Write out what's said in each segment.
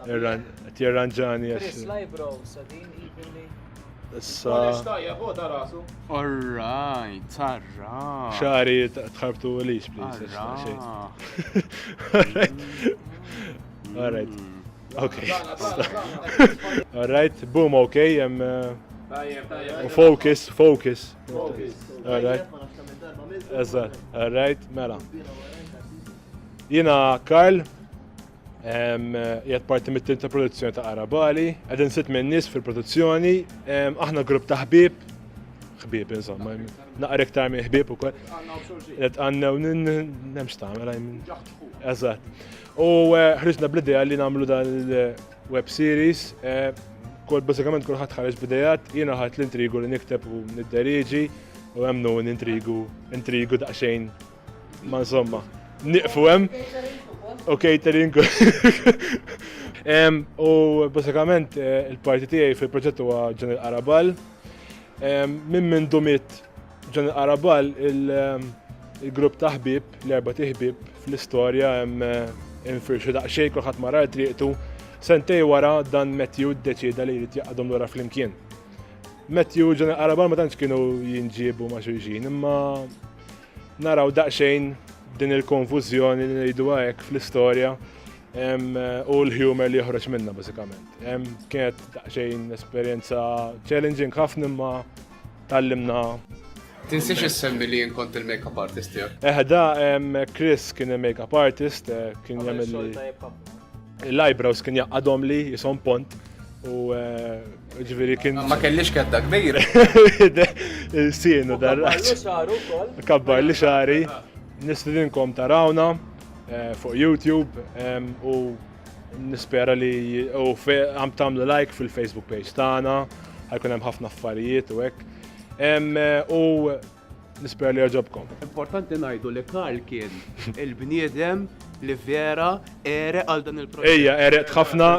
Tirranġani Chris Libro, sadin, evenly. Issa All right, sarra. xari tħarbtu għalix, please. All right. Okay. All right. Boom, okay. Focus. All right. Eżat. All right. Mela. Jina Karl. Jgħat parti mit-tim ta' produzzjoni ta' Arabali, għedin sitt minn nis fil-produzzjoni, aħna grupp ta' ħbib, insomma, naqra iktar minn ħbib u kol. Għed għanna u nemx ta' għamela jmin. Eżat. U ħriġna bl-ideja li namlu dal-web series, kol basikament kol ħat ħarġ bidejat, jina ħat l-intrigu li nikteb u nid-deriġi, u għemnu intrigu daqxejn, ma' insomma, niqfu għem. U catering. U basikament il-parti tiegħi fil-proġett huwa ġen il-Arabal. Minn dumit ġen il-Arabal il-grupp ta' ħbieb, l-erba' ħbieb fl-istorja infirxu daqsxejn kulħadd mara triqtu. Sentej wara dan Matthew ddeċida li jrid jaqgħadhom lura flimkien. Matthew ġen il-Arabal ma tantx kienu jinġiebu ma' xulxin, imma naraw daqsxejn din il-konfużjoni li ngħidu hekk fl-istorja u l-humor li joħroġ minnha bażikament. Kienet daqsxejn esperjenza challenging ħafna imma tallimna. Tinsiex issemmi li jien kont il-makeup artist tiegħek. Da Chris kien il-makeup artist, kien jagħmel l-eyebrows kien jaqadhom li jisom pont u ġifieri kien. Ma kellix kedda kbira. Sienu darraċ. Kabbar li xari. Nistidinkom tarawna fuq YouTube u nispera li għam tamlu like fil-Facebook page tagħna, ħajkun hemm ħafna affarijiet u hekk. U nispera li jogħġobkom. Importanti ngħidu li Karl kien il-bniedem li vera ere għal dan il-proġett. Ejja, ereq ħafna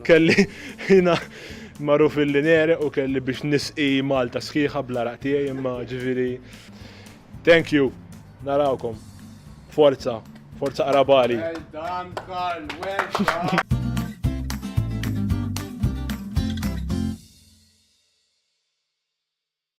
kelli jina marruf il-linere u kelli biex nisqi Malta sħiħa bl-araq tiegħi imma ġifieri. Thank you. Narawkom. Forza Arabali. Well done, Karl. Well done.